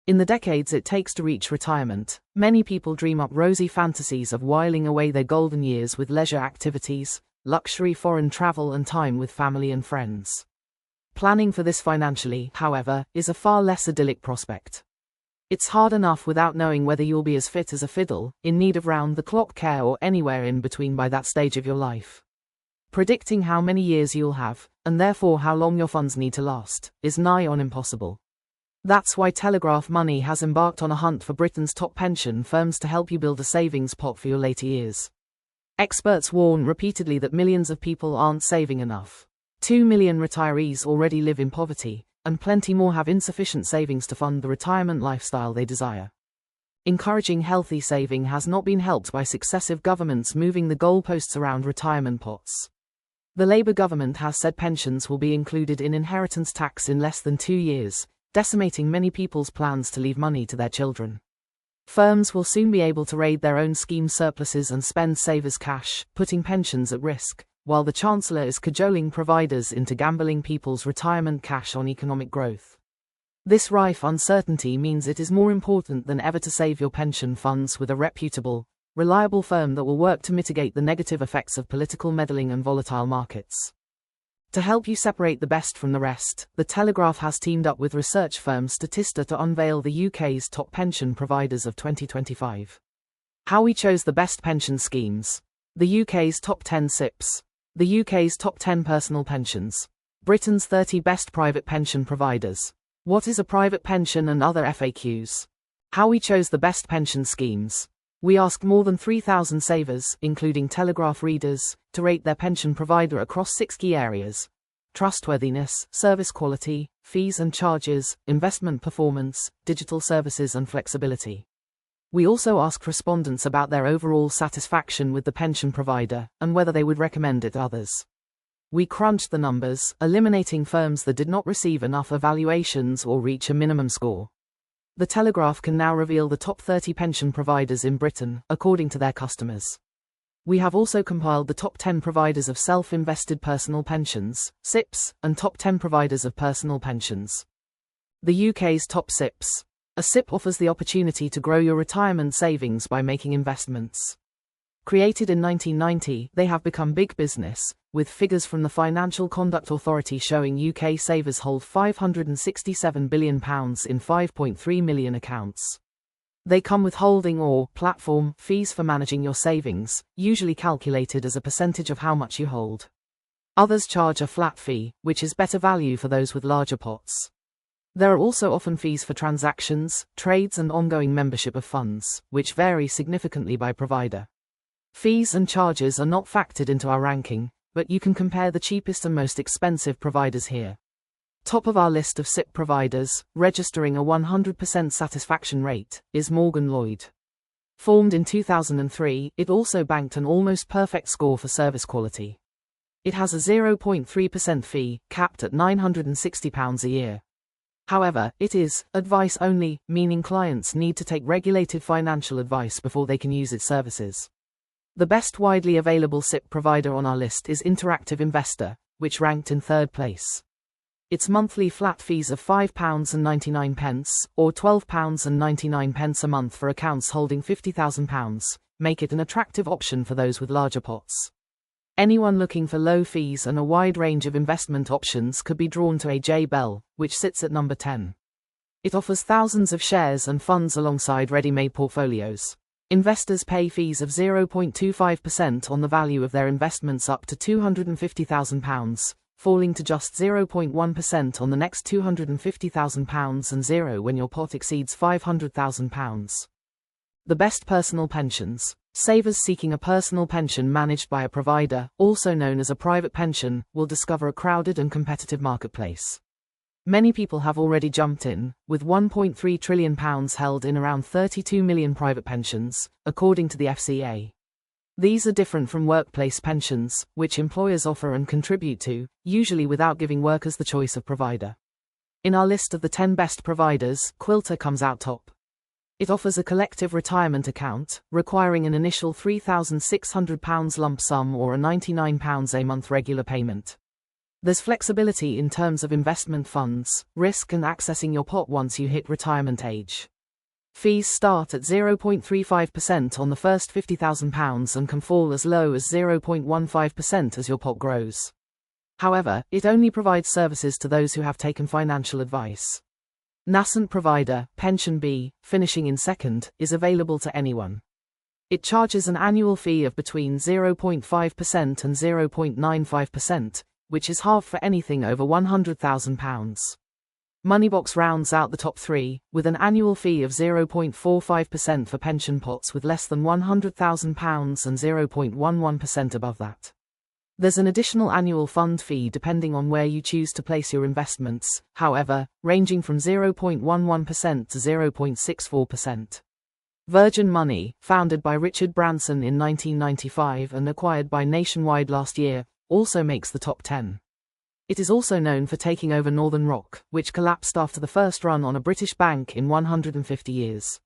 In the decades it takes to reach retirement, many people dream up rosy fantasies of whiling away their golden years with leisure activities, luxury foreign travel and time with family and friends. Planning for this financially, however, is a far less idyllic prospect. It's hard enough without knowing whether you'll be as fit as a fiddle, in need of round-the-clock care or anywhere in between by that stage of your life. Predicting how many years you'll have, and therefore how long your funds need to last, is nigh on impossible. That's why Telegraph Money has embarked on a hunt for Britain's top pension firms to help you build a savings pot for your later years. Experts warn repeatedly that millions of people aren't saving enough. 2 million retirees already live in poverty, and plenty more have insufficient savings to fund the retirement lifestyle they desire. Encouraging healthy saving has not been helped by successive governments moving the goalposts around retirement pots. The Labour government has said pensions will be included in inheritance tax in less than 2 years, decimating many people's plans to leave money to their children. Firms will soon be able to raid their own scheme surpluses and spend savers' cash, putting pensions at risk, while the Chancellor is cajoling providers into gambling people's retirement cash on economic growth. This rife uncertainty means it is more important than ever to save your pension funds with a reputable, reliable firm that will work to mitigate the negative effects of political meddling and volatile markets. To help you separate the best from the rest, The Telegraph has teamed up with research firm Statista to unveil the UK's top pension providers of 2025. How we chose the best pension schemes. The UK's top 10 SIPs. The UK's top 10 personal pensions. Britain's 30 best private pension providers. What is a private pension and other FAQs. How we chose the best pension schemes. We asked more than 3,000 savers, including Telegraph readers, to rate their pension provider across 6 key areas: trustworthiness, service quality, fees and charges, investment performance, digital services and flexibility. We also asked respondents about their overall satisfaction with the pension provider, and whether they would recommend it to others. We crunched the numbers, eliminating firms that did not receive enough evaluations or reach a minimum score. The Telegraph can now reveal the top 30 pension providers in Britain, according to their customers. We have also compiled the top 10 providers of self-invested personal pensions, SIPs, and top 10 providers of personal pensions. The UK's top SIPs. A SIP offers the opportunity to grow your retirement savings by making investments. Created in 1990, they have become big business, with figures from the Financial Conduct Authority showing UK savers hold £567 billion in 5.3 million accounts. They come with holding or platform fees for managing your savings, usually calculated as a percentage of how much you hold. Others charge a flat fee, which is better value for those with larger pots. There are also often fees for transactions, trades and ongoing membership of funds, which vary significantly by provider. Fees and charges are not factored into our ranking, but you can compare the cheapest and most expensive providers here. Top of our list of SIP providers, registering a 100% satisfaction rate, is Morgan Lloyd. Formed in 2003, it also banked an almost perfect score for service quality. It has a 0.3% fee, capped at £960 a year. However, it is advice only, meaning clients need to take regulated financial advice before they can use its services. The best widely available SIP provider on our list is Interactive Investor, which ranked in 3rd place. Its monthly flat fees of £5.99, or £12.99 a month for accounts holding £50,000, make it an attractive option for those with larger pots. Anyone looking for low fees and a wide range of investment options could be drawn to AJ Bell, which sits at number 10. It offers thousands of shares and funds alongside ready-made portfolios. Investors pay fees of 0.25% on the value of their investments up to £250,000, falling to just 0.1% on the next £250,000 and zero when your pot exceeds £500,000. The best personal pensions. Savers seeking a personal pension managed by a provider, also known as a private pension, will discover a crowded and competitive marketplace. Many people have already jumped in, with £1.3 trillion held in around 32 million private pensions, according to the FCA. These are different from workplace pensions, which employers offer and contribute to, usually without giving workers the choice of provider. In our list of the 10 best providers, Quilter comes out top. It offers a collective retirement account, requiring an initial £3,600 lump sum or a £99 a month regular payment. There's flexibility in terms of investment funds, risk and accessing your pot once you hit retirement age. Fees start at 0.35% on the first £50,000 and can fall as low as 0.15% as your pot grows. However, it only provides services to those who have taken financial advice. Nascent provider, PensionBee, finishing in second, is available to anyone. It charges an annual fee of between 0.5% and 0.95%, which is half for anything over £100,000. Moneybox rounds out the top three, with an annual fee of 0.45% for pension pots with less than £100,000 and 0.11% above that. There's an additional annual fund fee depending on where you choose to place your investments, however, ranging from 0.11% to 0.64%. Virgin Money, founded by Richard Branson in 1995 and acquired by Nationwide last year, also makes the top 10. It is also known for taking over Northern Rock, which collapsed after the first run on a British bank in 150 years.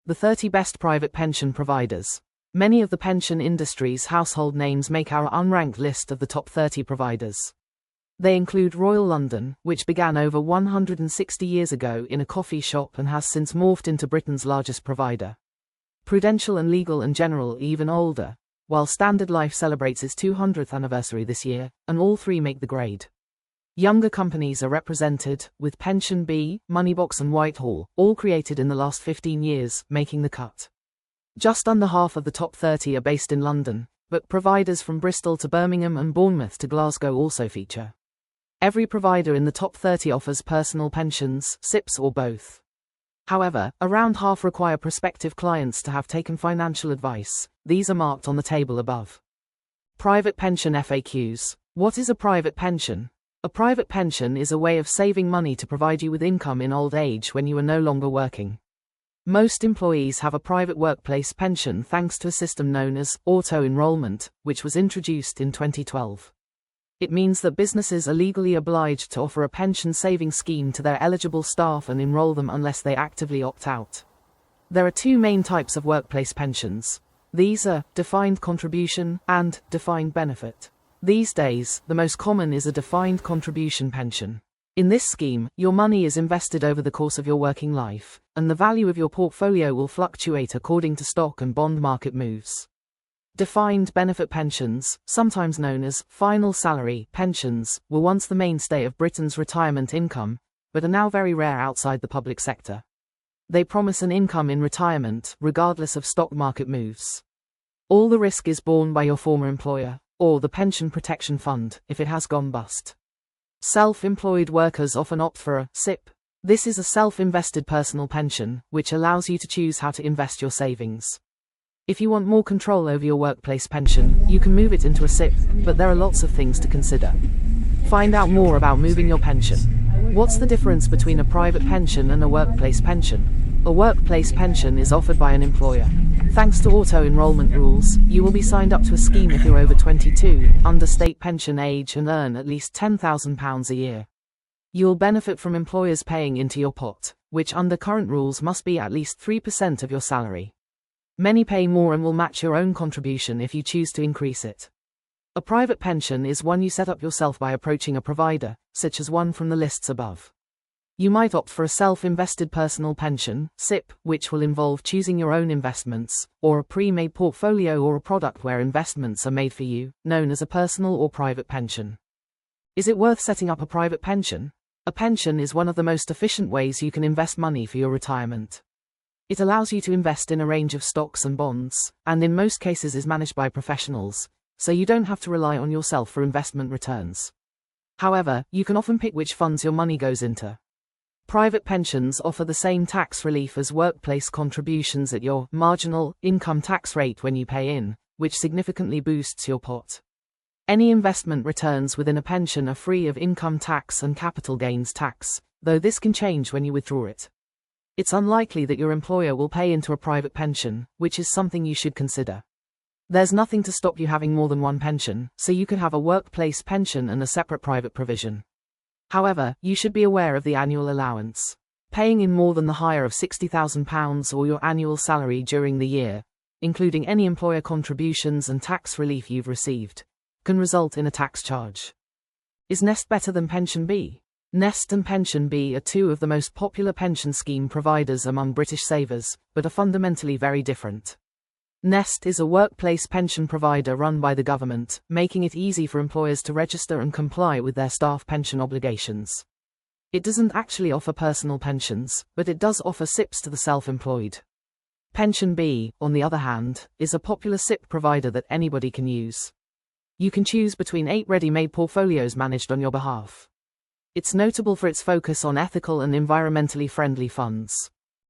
The 30 best private pension providers. Many of the pension industry's household names make our unranked list of the top 30 providers. They include Royal London, which began over 160 years ago in a coffee shop and has since morphed into Britain's largest provider. Prudential and Legal & General even older, while Standard Life celebrates its 200th anniversary this year, and all three make the grade. Younger companies are represented, with PensionBee, Moneybox and Whitehall, all created in the last 15 years, making the cut. Just under half of the top 30 are based in London, but providers from Bristol to Birmingham and Bournemouth to Glasgow also feature. Every provider in the top 30 offers personal pensions, SIPPs or both. However, around half require prospective clients to have taken financial advice. These are marked on the table above. Private pension FAQs. What is a private pension? A private pension is a way of saving money to provide you with income in old age when you are no longer working. Most employees have a private workplace pension thanks to a system known as auto-enrollment, which was introduced in 2012. It means that businesses are legally obliged to offer a pension savings scheme to their eligible staff and enroll them unless they actively opt out. There are two main types of workplace pensions. These are defined contribution and defined benefit. These days, the most common is a defined contribution pension. In this scheme, your money is invested over the course of your working life, and the value of your portfolio will fluctuate according to stock and bond market moves. Defined benefit pensions, sometimes known as final salary pensions, were once the mainstay of Britain's retirement income, but are now very rare outside the public sector. They promise an income in retirement, regardless of stock market moves. All the risk is borne by your former employer, or the pension protection fund, if it has gone bust. Self-employed workers often opt for a SIPP. This is a self-invested personal pension, which allows you to choose how to invest your savings. If you want more control over your workplace pension, you can move it into a SIPP, but there are lots of things to consider. Find out more about moving your pension. What's the difference between a private pension and a workplace pension? A workplace pension is offered by an employer. Thanks to auto-enrollment rules, you will be signed up to a scheme if you're over 22, under state pension age and earn at least £10,000 a year. You'll benefit from employers paying into your pot, which under current rules must be at least 3% of your salary. Many pay more and will match your own contribution if you choose to increase it. A private pension is one you set up yourself by approaching a provider, such as one from the lists above. You might opt for a self-invested personal pension, SIPP, which will involve choosing your own investments, or a pre-made portfolio or a product where investments are made for you, known as a personal or private pension. Is it worth setting up a private pension? A pension is one of the most efficient ways you can invest money for your retirement. It allows you to invest in a range of stocks and bonds, and in most cases is managed by professionals, so you don't have to rely on yourself for investment returns. However, you can often pick which funds your money goes into. Private pensions offer the same tax relief as workplace contributions at your marginal income tax rate when you pay in, which significantly boosts your pot. Any investment returns within a pension are free of income tax and capital gains tax, though this can change when you withdraw it. It's unlikely that your employer will pay into a private pension, which is something you should consider. There's nothing to stop you having more than one pension, so you could have a workplace pension and a separate private provision. However, you should be aware of the annual allowance. Paying in more than the hire of £60,000 or your annual salary during the year, including any employer contributions and tax relief you've received, can result in a tax charge. Is Nest better than PensionBee? Nest and PensionBee are two of the most popular pension scheme providers among British savers, but are fundamentally very different. Nest is a workplace pension provider run by the government, making it easy for employers to register and comply with their staff pension obligations. It doesn't actually offer personal pensions, but it does offer SIPs to the self-employed. PensionBee, on the other hand, is a popular SIP provider that anybody can use. You can choose between 8 ready-made portfolios managed on your behalf. It's notable for its focus on ethical and environmentally friendly funds.